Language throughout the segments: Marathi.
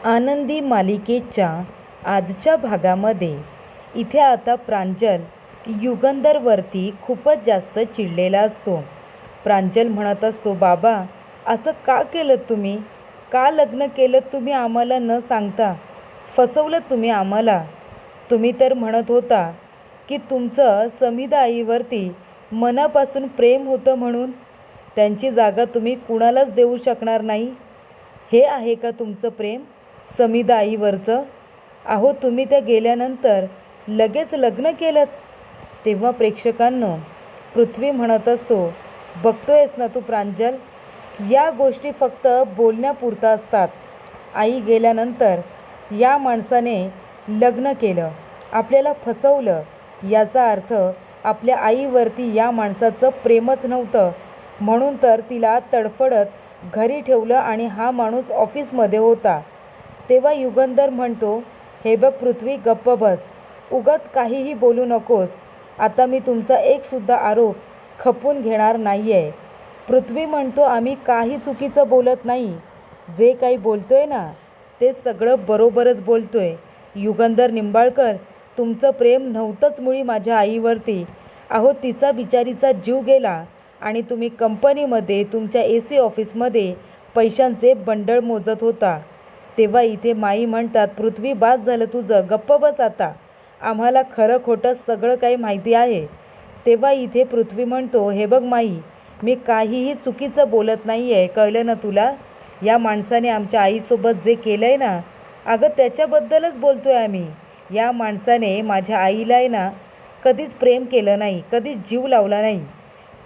आनंदी मालिकेच्या आजच्या भागामध्ये इथे आता प्रांजल युगंधरवरती खूपच जास्त चिडलेला असतो. प्रांजल म्हणत असतो, बाबा असं का केलं तुम्ही? का लग्न केलं तुम्ही आम्हाला न सांगता? फसवलं तुम्ही आम्हाला. तुम्ही तर म्हणत होता की तुमचं समिधा आईवरती मनापासून प्रेम होतं म्हणून त्यांची जागा तुम्ही कुणालाच देऊ शकणार नाही. हे आहे का तुमचं प्रेम समिधा आईवरचं? अहो तुम्ही त्या गेल्यानंतर लगेच लग्न केलं. तेव्हा प्रेक्षकांनो, पृथ्वी म्हणत असतो, बघतोयस ना तू प्रांजल, या गोष्टी फक्त बोलण्यापुरता असतात. आई गेल्यानंतर या माणसाने लग्न केलं, आपल्याला फसवलं, याचा अर्थ आपल्या आईवरती या माणसाचं प्रेमच नव्हतं. म्हणून तर तिला तडफडत घरी ठेवलं आणि हा माणूस ऑफिसमध्ये होता. तेव्हा युगंधर म्हणतो, हे बघ पृथ्वी, गप्प बस, उगाच काहीही बोलू नकोस. आता मी तुमचा एकसुद्धा आरोप खपवून घेणार नाही आहे. पृथ्वी म्हणतो, आम्ही काही चुकीचं बोलत नाही. जे काही बोलतोय ना ते सगळं बरोबरच बोलतोय. युगंधर निंबाळकर, तुमचं प्रेम नव्हतंच मुळी माझ्या आईवरती. अहो तिचा बिचारीचा जीव गेला आणि तुम्ही कंपनीमध्ये तुमच्या AC ऑफिसमध्ये पैशांचे बंडल मोजत होता. तेव्हा इथे माई म्हणतात, पृथ्वी बास झालं तुझं, गप्प बस आता, आम्हाला खरं खोटं सगळं काही माहिती आहे. तेव्हा इथे पृथ्वी म्हणतो, हे बघ माई, मी काहीही चुकीचं बोलत नाही आहे, कळलं ना तुला? या माणसाने आमच्या आईसोबत जे केलं आहे ना, अगं त्याच्याबद्दलच बोलतो आहे आम्ही. या माणसाने माझ्या आईला आहे ना कधीच प्रेम केलं नाही, कधीच जीव लावला नाही.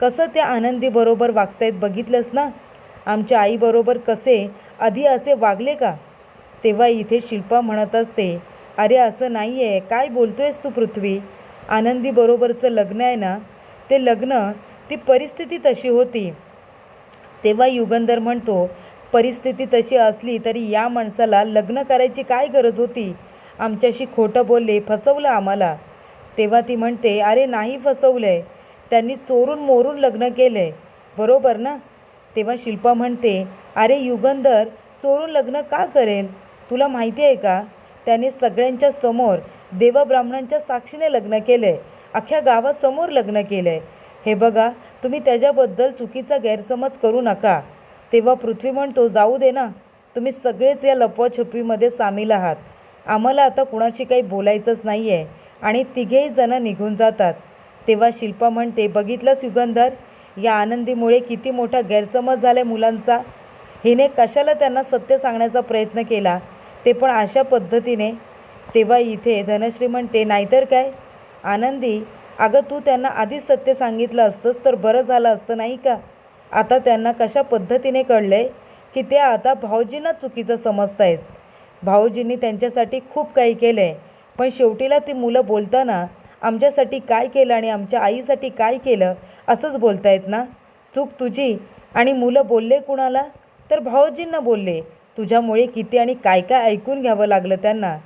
कसं त्या आनंदीबरोबर वागतायत बघितलंस ना? आमच्या आईबरोबर कसे आधी असे वागले का? तेव्हा इथे शिल्पा म्हणत असते, अरे असं नाही आहे, काय बोलतोयस तू पृथ्वी? आनंदीबरोबरचं लग्न आहे ना, ते लग्न, ती परिस्थिती तशी होती. तेव्हा युगंधर म्हणतो, परिस्थिती तशी असली तरी या माणसाला लग्न करायची काय गरज होती? आमच्याशी खोटं बोलले, फसवलं आम्हाला. तेव्हा ती म्हणते, अरे नाही फसवलं आहे, त्यांनी चोरून मोरून लग्न केलं आहे, बरोबर ना? तेव्हा शिल्पा म्हणते, अरे युगंधर चोरून लग्न का करेल? तुला माहिती आहे का, त्याने सगळ्यांच्या समोर देवब्राह्मणांच्या साक्षीने लग्न केलं आहे, अख्ख्या गावासमोर लग्न केलं आहे. हे बघा, तुम्ही त्याच्याबद्दल चुकीचा गैरसमज करू नका. तेव्हा पृथ्वी म्हणतो, जाऊ दे ना, तुम्ही सगळेच या लपवाछपवीमध्ये सामील आहात. आम्हाला आता कुणाशी काही बोलायचंच नाही आहे. आणि तिघेही जणं निघून जातात. तेव्हा शिल्पा म्हणते, बघितलंस युगंधर, या आनंदीमुळे किती मोठा गैरसमज झाला आहे मुलांचा. हिने कशाला त्यांना सत्य सांगण्याचा प्रयत्न केला, ते पण अशा पद्धतीने. तेव्हा इथे धनश्री म्हणते, नाहीतर काय आनंदी, अगं तू त्यांना आधीच सत्य सांगितलं असतंस तर बरं झालं असतं नाही का? आता त्यांना कशा पद्धतीने कळलं आहे की ते आता भाऊजींना चुकीचं समजतायत. भाऊजींनी त्यांच्यासाठी खूप काही केलं आहे, पण शेवटीला ती मुलं बोलताना आमच्यासाठी काय केलं आणि आमच्या आईसाठी काय केलं असंच बोलतायत ना. चूक तुझी. आणि मुलं बोलले कुणाला? तर भाऊजींना बोलले. तुझ्यामुळे किती आणि काय काय ऐकून घ्यावं लागलं त्यांना.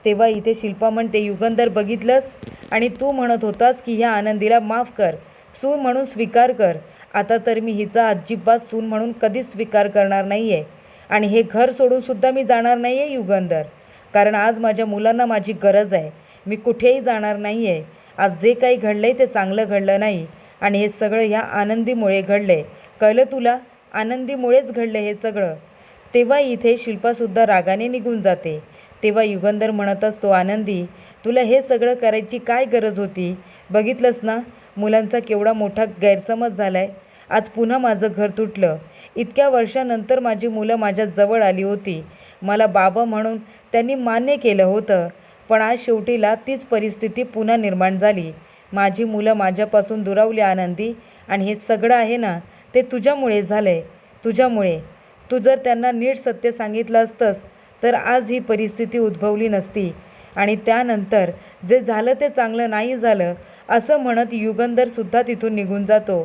तेव्हा इथे शिल्पा म्हणते, युगंधर बघितलंस, आणि तू म्हणत होतास की ह्या आनंदीला माफ कर, सून म्हणून स्वीकार कर. आता तर मी हिचा अजिबात सून म्हणून कधीच स्वीकार करणार नाही आहे. आणि हे घर सोडूनसुद्धा मी जाणार नाही आहे युगंधर, कारण आज माझ्या मुलांना माझी गरज आहे. मी कुठेही जाणार नाही आहे. आज जे काही घडलं आहे ते चांगलं घडलं नाही, आणि हे सगळं ह्या आनंदीमुळे घडलं आहे, कळलं तुला? आनंदीमुळेच घडलं हे सगळं. तेव्हा इथे शिल्पासुद्धा रागाने निघून जाते. तेव्हा युगंधर म्हणत असतो, आनंदी, तुला हे सगळं करायची काय गरज होती? बघितलंस ना मुलांचा केवढा मोठा गैरसमज झाला आहे. आज पुन्हा माझं घर तुटलं. इतक्या वर्षानंतर माझी मुलं माझ्या जवळ आली होती. मला बाबा म्हणून त्यांनी मान्य केलं होतं, पण आज शेवटीला तीच परिस्थिती पुन्हा निर्माण झाली. माझी मुलं माझ्यापासून दुरावली आनंदी, आणि हे सगळं आहे ना ते तुझ्यामुळे झालं आहे, तुझ्यामुळे. तू जर त्यांना नीट सत्य सांगितलं असतंस तर आज ही परिस्थिती उद्भवली नसती. आणि त्यानंतर जे झालं ते चांगलं नाही झालं असं म्हणत युगंधरसुद्धा तिथून निघून जातो.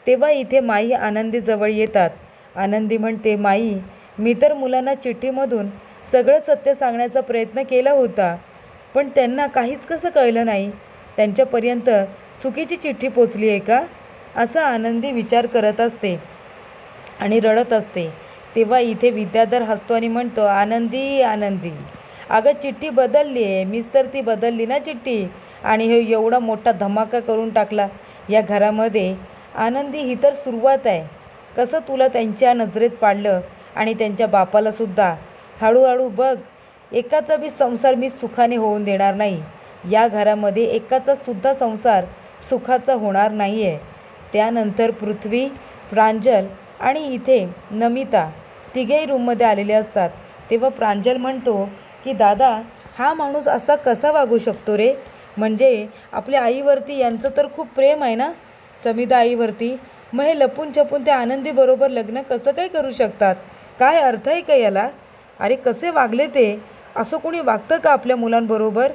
तेव्हा इथे माई आनंदीजवळ येतात. आनंदी म्हणते, माई, मी तर मुलांना चिठ्ठीमधून सगळं सत्य सांगण्याचा प्रयत्न केला होता, पण त्यांना काहीच कसं कळलं नाही? त्यांच्यापर्यंत चुकीची चिठ्ठी पोचली आहे का? असा आनंदी विचार करत असते आणि रडत असते. तेव्हा इथे विद्याधर हसतो आणि म्हणतो, आनंदी आनंदी, अगं चिठ्ठी बदलली आहे, मीच तर ती बदलली ना चिठ्ठी, आणि हे एवढा मोठा धमाका करून टाकला या घरामध्ये. आनंदी ही तर सुरुवात आहे. कसं तुला त्यांच्या नजरेत पाडलं आणि त्यांच्या बापालासुद्धा. हळूहळू बघ, एकाचा बी संसार मी सुखाने होऊन देणार नाही. या घरामध्ये एकाचासुद्धा संसार सुखाचा होणार नाही आहे. त्यानंतर पृथ्वी, प्रांजल आणि इथे नमिता तिघेही रूममध्ये आलेले असतात. तेव्हा प्रांजल म्हणतो की दादा, हा माणूस असा कसा वागू शकतो रे? म्हणजे आपल्या आईवरती यांचं तर खूप प्रेम आहे ना, समिता आईवरती. मग हे लपून छपून त्या आनंदीबरोबर लग्न कसं काय करू शकतात? काय अर्थ आहे का याला? अरे कसे वागले ते? असं कोणी वागतं का आपल्या मुलांबरोबर?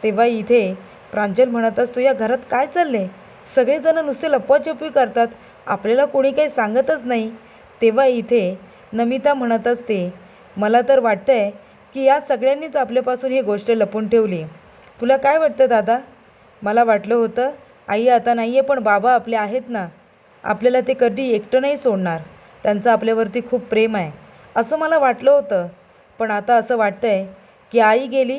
तेव्हा इथे प्रांजल म्हणत असतो, या घरात काय चाललं आहे? सगळेजण नुसते लपवाछपवी करतात, आपल्याला कोणी काही सांगतच नाही. तेव्हा इथे नमिता म्हणत असते, मला तर वाटतं आहे की या सगळ्यांनीच आपल्यापासून ही गोष्ट लपून ठेवली. तुला काय वाटतं दादा? मला वाटलं होतं आई आता नाही आहे, पण बाबा आपले आहेत ना, आपल्याला ते कधी एकटं नाही सोडणार. त्यांचं आपल्यावरती खूप प्रेम आहे असं मला वाटलं होतं. पण आता असं वाटतं आहे की आई गेली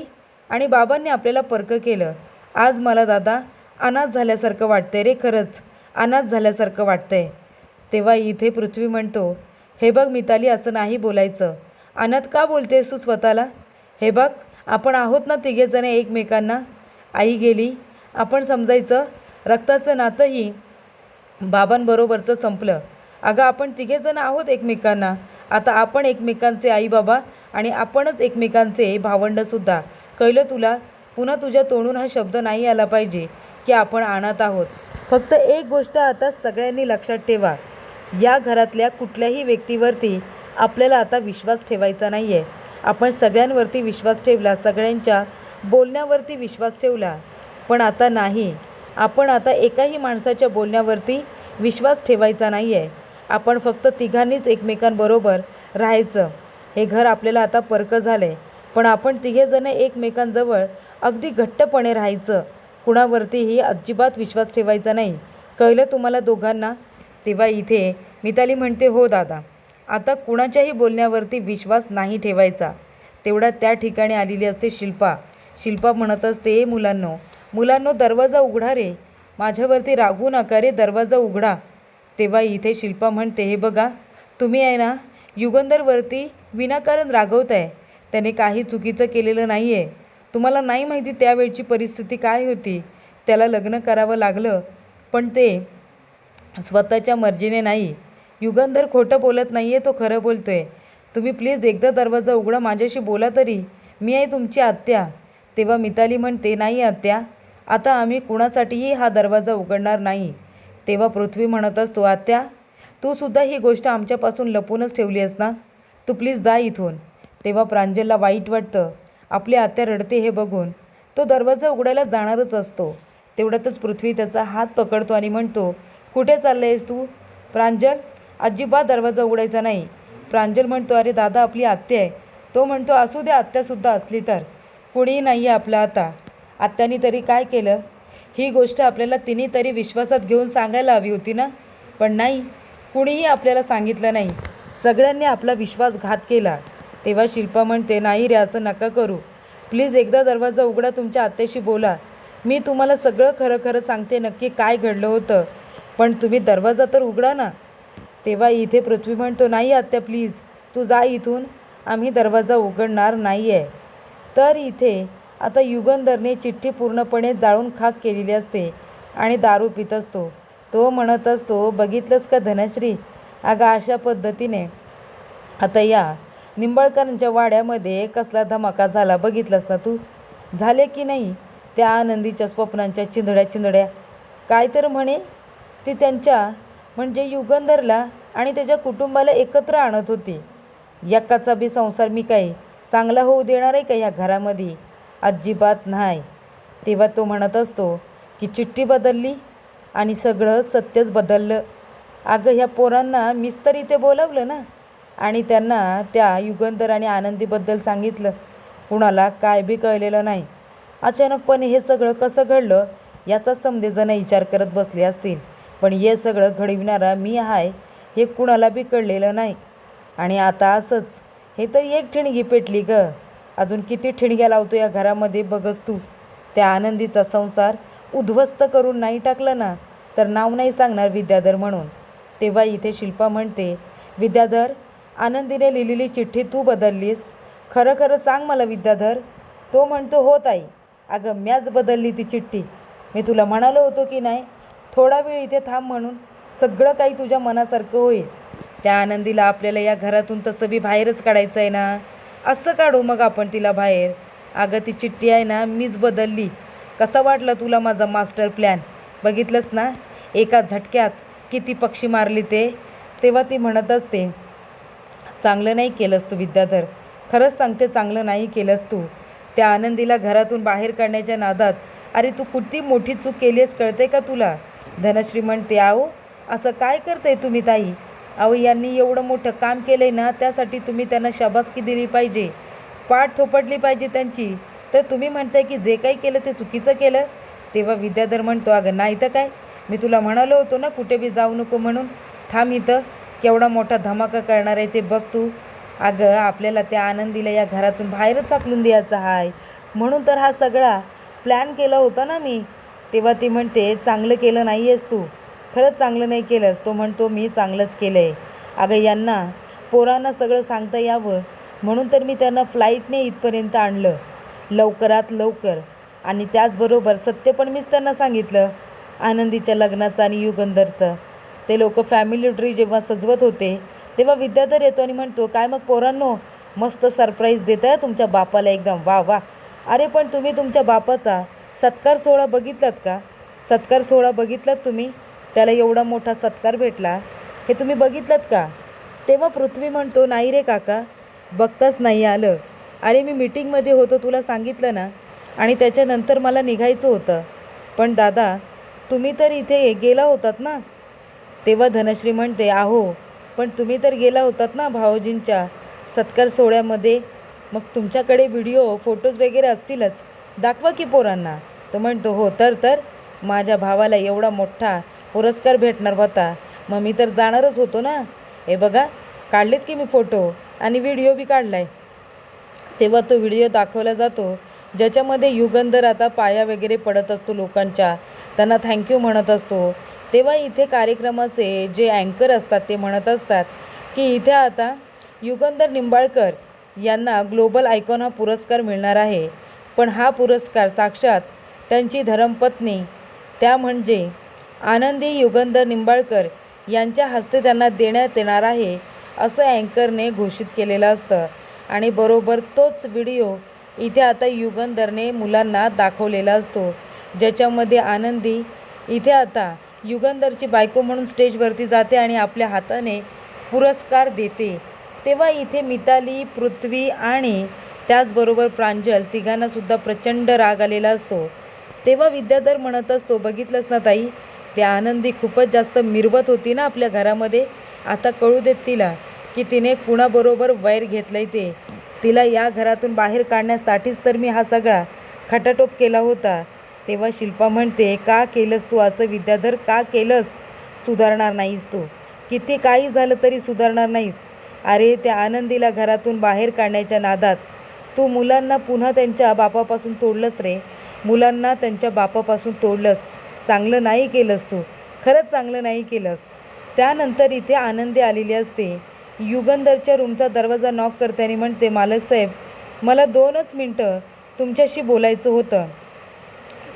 आणि बाबांनी आपल्याला परकं केलं. आज मला दादा अनाथ झाल्यासारखं वाटतंय रे, खरंच अनाथ झाल्यासारखं वाटतंय. तेव्हा इथे पृथ्वी म्हणतो, हे बघ मिताली, असं नाही बोलायचं. अनाथ का बोलतेस तू स्वतःला? हे बघ, आपण आहोत ना तिघेजण एकमेकांना. आई गेली, आपण समजायचं रक्ताचं नातंही बाबांबरोबरचं संपलं. अगं आपण तिघेजण आहोत एकमेकांना. आता आपण एकमेकांचे आई बाबा आणि आपणच एकमेकांचे भावंडंसुद्धा. कळलं तुला? पुन्हा तुझ्या तोंडून हा शब्द नाही आला पाहिजे की आपण अनाथ आहोत. फक्त एक गोष्ट आता सगळ्यांनी लक्षात ठेवा, या घरातल्या कुठल्याही व्यक्तीवरती आपल्याला आता विश्वास ठेवायचा नाही आहे. आपण सगळ्यांवरती विश्वास ठेवला, सगळ्यांच्या बोलण्यावरती विश्वास ठेवला, पण आता नाही. आपण आता एकाही माणसाच्या बोलण्यावरती विश्वास ठेवायचा नाही आहे. आपण फक्त तिघांनीच एकमेकांबरोबर राहायचं. हे घर आपल्याला आता परकं झालं आहे, पण आपण तिघेजण एकमेकांजवळ अगदी घट्टपणे राहायचं. कुणावरतीही अजिबात विश्वास ठेवायचा नाही. कळलं तुम्हाला दोघांना? तेव्हा इथे मिताली म्हणते, हो दादा, आता कुणाच्याही बोलण्यावरती विश्वास नाही ठेवायचा. तेवढ्या त्या ठिकाणी आलेली असते शिल्पा. शिल्पा म्हणत असते, मुलांनो दरवाजा उघडा रे, माझ्यावरती रागवू नका रे, दरवाजा उघडा. तेव्हा इथे शिल्पा म्हणते, हे बघा, तुम्ही आहे ना युगंधरवरती विनाकारण रागवत आहे. त्याने काही चुकीचं केलेलं नाही आहे. तुम्हाला नाही माहिती त्यावेळची परिस्थिती काय होती. त्याला लग्न करावं लागलं, पण ते स्वतःच्या मर्जीने नाही. युगंधर खोटं बोलत नाही आहे, तो खरं बोलतो आहे. तुम्ही प्लीज एकदा दरवाजा उघडा, माझ्याशी बोला तरी. मी आहे तुमची आत्या. तेव्हा मिताली म्हणते, नाही आत्या, आता आम्ही कुणासाठीही हा दरवाजा उघडणार नाही. तेव्हा पृथ्वी म्हणत असतो, आत्या, तूसुद्धा ही गोष्ट आमच्यापासून लपूनच ठेवली आहेस ना, तू प्लीज जा इथून. तेव्हा प्रांजलला वाईट वाटतं, आपली आत्या रडते हे बघून. तो दरवाजा उघडायला जाणारच असतो. तेवढ्यातच पृथ्वी त्याचा हात पकडतो आणि म्हणतो, कुठे चाललं आहेस तू? प्रांजल, अजिबात दरवाजा उघडायचा नाही. प्रांजल म्हणतो, अरे दादा, आपली आत्या आहे. तो म्हणतो, असू द्या, आत्यासुद्धा असली तर. कुणीही नाही आहे आपलं आता. आत्याने तरी काय केलं? ही गोष्ट आपल्याला तिने तरी विश्वासात घेऊन सांगायला हवी होती ना, पण नाही, कुणीही आपल्याला सांगितलं नाही. सगळ्यांनी आपला विश्वासघात केला. तेव्हा शिल्पा म्हणते, नाही रे, असं नका करू. प्लीज एकदा दरवाजा उघडा, तुमच्या आत्याशी बोला. मी तुम्हाला सगळं खरं खरं सांगते, नक्की काय घडलं होतं. पण तुम्ही दरवाजा तर उघडा ना. तेव्हा इथे पृथ्वी म्हणतो, नाही आत्या, प्लीज तू जा इथून, आम्ही दरवाजा उघडणार नाही आहे. तर इथे आता युगंधरने चिठ्ठी पूर्णपणे जाळून खाक केलेली असते आणि दारू पित असतो. तो म्हणत असतो, बघितलंस का धनश्री, अगं अशा पद्धतीने आता या निंबाळकरांच्या वाड्यामध्ये कसला धमाका झाला बघितलंस ना तू? झाले की नाही? त्या आनंदीच्या स्वप्नांच्या चिंधड्या काय तर म्हणे, ती त्यांच्या म्हणजे युगंधरला आणि त्याच्या कुटुंबाला एकत्र आणत होती. एकाचा बी संसार मी काही चांगला होऊ देणार आहे का ह्या घरामध्ये? अजिबात नाही. तेव्हा तो म्हणत असतो की चिठ्ठी बदलली आणि सगळं सत्यच बदललं. अगं ह्या पोरांना मीच तर इथे बोलावलं ना, आणि त्यांना त्या युगंधर आणि आनंदीबद्दल सांगितलं. कुणाला काय बी कळलेलं नाही. अचानकपणे हे सगळं कसं घडलं याचा समजेजण विचार करत बसले असतील, पण हे सगळं घडविणारा मी आहे हे कुणाला बी कळलेलं नाही. आणि आता असंच हे तर एक ठिणगी पेटली ग, अजून किती ठिणग्या लावतो या घरामध्ये बघस तू. त्या आनंदीचा संसार उद्ध्वस्त करून नाही टाकलं ना तर नाव नाही सांगणार विद्याधर म्हणून. तेव्हा इथे शिल्पा म्हणते, विद्याधर, आनंदीने लिहिलेली चिठ्ठी तू बदललीस? खरं खरं सांग मला विद्याधर. तो म्हणतो, हो ताई, अगं म्याच बदलली ती चिठ्ठी. मी तुला म्हणालो होतो की नाही, थोडा वेळ इथे थांब म्हणून, सगळं काही तुझ्या मनासारखं होईल. त्या आनंदीला आपल्याला या घरातून तसं बी बाहेरच काढायचं आहे ना, असं काढू मग आपण तिला बाहेर. अगं ती चिठ्ठी आहे ना मीच बदलली. कसा वाटला तुला माझा मास्टर प्लॅन? बघितलंस ना एका झटक्यात किती पक्षी मारली ते. तेव्हा ती म्हणत असते, चांगलं नाही केलंस तू विद्याधर, खरंच सांगते चांगलं नाही केलंस तू. त्या आनंदीला घरातून बाहेर काढण्याच्या नादात अरे तू किती मोठी चूक केली आहेस कळते का तुला? धनश्री म्हणते, आहो असं काय करताय तुम्ही ताई? अहो यांनी एवढं मोठं काम केलं आहे ना, त्यासाठी तुम्ही त्यांना शाबासकी दिली पाहिजे, पाठ थोपटली पाहिजे त्यांची. तर तुम्ही म्हणताय की जे काही केलं ते चुकीचं केलं. तेव्हा विद्याधर म्हणतो, अगं नाही तर काय, मी तुला म्हणालो होतो ना कुठे बी जाऊ नको म्हणून. थांब इथं, केवढा मोठा धमाका करणार आहे ते बघ तू. अगं आपल्याला त्या आनंदीला या घरातून बाहेरच हाकलून द्यायचा आहे, म्हणून तर हा सगळा प्लॅन केला होता ना मी. तेव्हा ती म्हणते, चांगलं केलं नाही आहेस तू, खरंच चांगलं नाही केलंस. तो म्हणतो, मी चांगलंच केलं आहे. अगं यांना पोरांना सगळं सांगता यावं म्हणून तर मी त्यांना फ्लाईटने इथपर्यंत आणलं लवकरात लवकर. आणि त्याचबरोबर सत्य पण मीच त्यांना सांगितलं आनंदीच्या लग्नाचं आणि युगंधरचं. ते लोक फॅमिली ट्री जेव्हा सजवत होते तेव्हा विद्याधर येतो आणि म्हणतो, काय मग पोरांनो, मस्त सरप्राईज देत आहे तुमच्या बापाला एकदम, वा वा. अरे पण तुम्ही तुमच्या बापाचा सत्कार सोहळा बघितलात का? सत्कार सोहळा बघितलात तुम्ही? त्याला एवढा मोठा सत्कार भेटला, हे तुम्ही बघितलात का? तेव्हा पृथ्वी म्हणतो, नाही रे काका, बघताच नाही आलं. अरे मी मीटिंगमध्ये होतो तुला सांगितलं ना, आणि त्याच्यानंतर मला निघायचं होतं. पण दादा तुम्ही तर इथे गेला होतात ना? तेव्हा धनश्री म्हणते, आहो पण तुम्ही तर गेला होतात ना भाऊजींच्या सत्कार सोहळ्यामध्ये, मग तुमच्याकडे व्हिडिओ फोटोज वगैरे असतीलच, दाखवा की पोरांना. तो म्हणतो, हो तर माझ्या भावाला एवढा मोठा पुरस्कार भेटणार होता, मग मी तर जाणारच होतो ना. हे बघा काढलेत की मी फोटो आणि व्हिडिओ बी काढलाय. तेव्हा तो व्हिडिओ दाखवला जातो ज्याच्यामध्ये युगंधर आता पाया वगैरे पडत असतो लोकांच्या, त्यांना थँक्यू म्हणत असतो. तेव्हा इथे कार्यक्रमाचे जे अँकर असतात ते म्हणत असतात की इथे आता युगंधर निंबाळकर यांना ग्लोबल आयकॉन हा पुरस्कार मिळणार आहे. पण हा पुरस्कार साक्षात त्यांची धर्मपत्नी त्या म्हणजे आनंदी युगंधर निंबाळकर यांच्या हस्ते त्यांना देण्यात येणार आहे, असं अँकरने घोषित केलेलं असतं. आणि बरोबर तोच व्हिडिओ इथे आता युगंधरने मुलांना दाखवलेला असतो, ज्याच्यामध्ये आनंदी इथे आता युगंधरची बायको म्हणून स्टेजवरती जाते आणि आपल्या हाताने पुरस्कार देते. तेव्हा इथे मिताली, पृथ्वी आणि त्याचबरोबर प्रांजल तिघांनासुद्धा प्रचंड राग आलेला असतो. तेव्हा विद्याधर म्हणत असतो, बघितलंस ना ताई, त्या आनंदी खूपच जास्त मिरवत होती ना आपल्या घरामध्ये, आता कळू देत तिला की तिने कुणाबरोबर वैर घेतलंय ते. तिला या घरातून बाहेर काढण्यासाठीच तर मी हा सगळा खटाटोप केला होता. तेव्हा शिल्पा म्हणते, का केलंस तू असं विद्याधर, का केलंस? सुधारणार नाहीस तू, किती काही झालं तरी सुधारणार नाहीस. अरे त्या आनंदीला घरातून बाहेर काढण्याच्या नादात तू मुलांना पुन्हा त्यांच्या बापापासून तोडलंस रे, मुलांना त्यांच्या बापापासून तोडलंस. चांगलं नाही केलंस तू, खरंच चांगलं नाही केलंस. त्यानंतर इथे आनंदी आलेली असते. युगंधरच्या रूमचा दरवाजा नॉक करते आणि म्हणते, मालक साहेब मला 2च मिनटं तुमच्याशी बोलायचं होतं.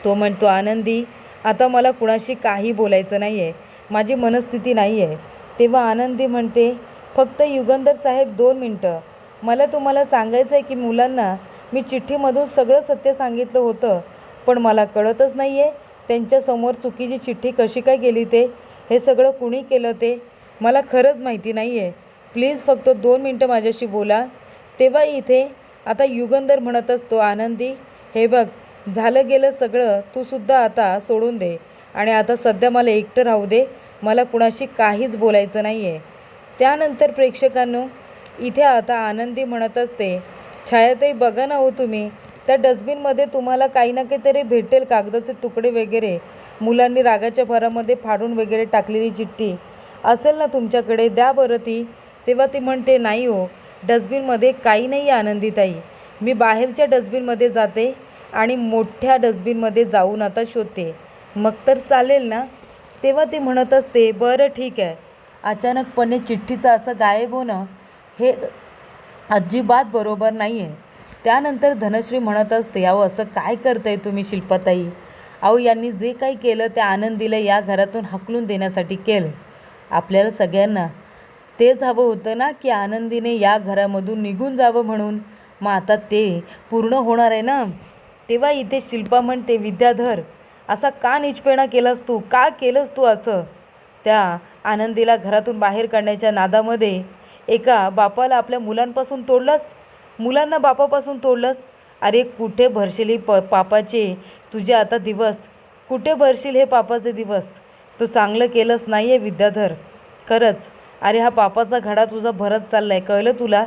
तो म्हणतो, आनंदी आता मला कुणाशी काही बोलायचं नाही आहे, माझी मनस्थिती नाही आहे. तेव्हा आनंदी म्हणते, फक्त युगंधर साहेब 2 मिनटं, मला तुम्हाला सांगायचं आहे की मुलांना मी चिठ्ठीमधून सगळं सत्य सांगितलं होतं, पण मला कळतच नाही आहे त्यांच्यासमोर चुकीची चिठ्ठी कशी काय गेली ते, हे सगळं कुणी केलं ते मला खरंच माहिती नाही आहे. प्लीज फक्त 2 मिनटं माझ्याशी बोला. तेव्हा इथे आता युगंधर म्हणत असतो, आनंदी हे बघ, झालं गेलं सगळं, तूसुद्धा आता सोडून दे आणि आता सध्या मला एकटं राहू दे, मला कुणाशी काहीच बोलायचं नाही आहे. त्यानंतर प्रेक्षकांनो इथे आता आनंदी म्हणत असते, छायाताई बघा ना हो तुम्ही, त्या डस्टबिनमध्ये तुम्हाला काही ना काहीतरी भेटेल, कागदाचे तुकडे वगैरे, मुलांनी रागाच्या भरामध्ये फाडून वगैरे टाकलेली चिठ्ठी असेल ना तुमच्याकडे, द्या बरं ती. तेव्हा ती म्हणते, नाही हो, डस्टबिनमध्ये काही नाही आहे आनंदीताई. मी बाहेरच्या डस्टबिनमध्ये जाते आणि मोठ्या डस्टबिनमध्ये जाऊन आता शोधते, मग तर चालेल ना. तेव्हा ती म्हणत असते, बरं ठीक आहे. अचानकपणे चिठ्ठीचं असं गायब होणं हे अजिबात बरोबर नाही आहे. त्यानंतर धनश्री म्हणत असते, अहो असं काय करताय तुम्ही शिल्पाताई? अहो यांनी जे काही केलं त्या आनंदीला या घरातून हाकलून देण्यासाठी केलं. आपल्याला सगळ्यांना तेच हवं होतं ना की आनंदीने या घरामधून निघून जावं म्हणून. मग आता ते पूर्ण होणार आहे ना. तेव्हा इथे शिल्पा म्हणते, विद्याधर असा का नीचपणा केलास तू? का केलंस तू असं? त्या आनंदीला घरातून बाहेर काढण्याच्या नादामध्ये एका बापाला आपल्या मुलांपासून तोडलंस, मुलांना बापापासून तोडलंस. अरे कुठे भरशील ही पापाचे तुझे आता दिवस? कुठे भरशील हे पापाचे दिवस? तू चांगलं केलंच नाही आहे विद्याधर, खरंच. अरे हा पापाचा घडा तुझा भरत चालला आहे, कळलं तुला?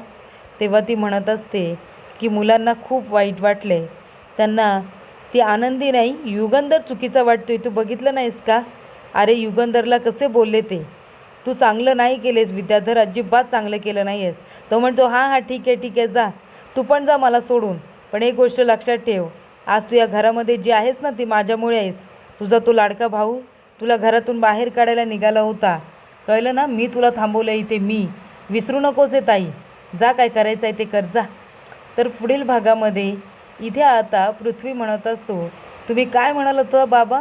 तेव्हा ती म्हणत असते की मुलांना खूप वाईट वाटले. त्यांना ती आनंदी नाही, युगंधर चुकीचा वाटतोय. तू बघितलं नाहीस का? अरे युगंधरला कसे बोलले ते. तू चांगलं नाही केलेस विद्याधर, अजिबात चांगलं केलं नाही आहेस. तो म्हणतो, हां हां ठीक आहे ठीक आहे, जा तू पण जा मला सोडून. पण एक गोष्ट लक्षात ठेव, आज तू या घरामध्ये जी आहेस ना ती माझ्यामुळे आहेस. तुझा तो लाडका भाऊ तुला घरातून बाहेर काढायला निघाला होता, कळलं ना? मी तुला थांबवलं इथे, मी. विसरू नकोस आहे ताई. जा, काय करायचं आहे ते कर, जा. तर पुढील भागामध्ये इथे आता पृथ्वी म्हणत असतो, तुम्ही काय म्हणाल होतं बाबा?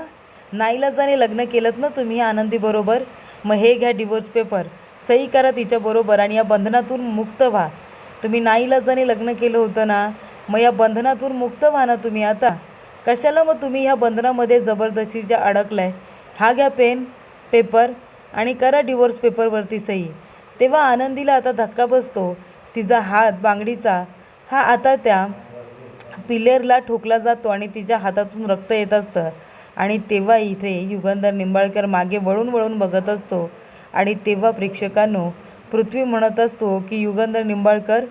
नाईलाजाने लग्न केलं ना तुम्ही आनंदीबरोबर. मग हे घ्या डिवोर्स पेपर, सही करा तिच्याबरोबर आणि या बंधनातून मुक्त व्हा. तुम्ही नाईलाजाने लग्न केलं होतं ना, मग या बंधनातून मुक्त व्हा ना तुम्ही आता. कशाला मग तुम्ही ह्या बंधनामध्ये जबरदस्तीच्या अडकलाय? हा घ्या पेन पेपर आणि करा डिवोर्स पेपरवरती सही. तेव्हा आनंदीला आता धक्का बसतो. तिचा हात बांगडीचा हा आता त्या पिलेरला ठोकला जातो आणि तिच्या हातातून रक्त येत असतं. आणि तेव्हा इथे युगंधर निंबाळकर मागे वळून वळून बघत असतो. आणि तेव्हा प्रेक्षकांनो, पृथ्वी म्हणत असतो की युगंधर निंबाळकर,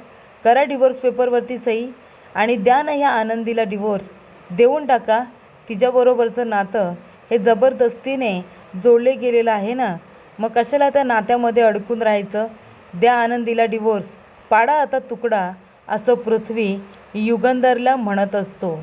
करा डिवोर्स पेपरवरती सही आणि द्या ना ह्या आनंदीला डिवोर्स, देऊन टाका. तिच्याबरोबरचं नातं हे जबरदस्तीने जोडले गेलेलं आहे ना, मग कशाला त्या नात्यामध्ये अडकून राहायचं? द्या आनंदीला डिवोर्स, पाडा आता तुकडा, असं पृथ्वी युगंधरला म्हणत असतो.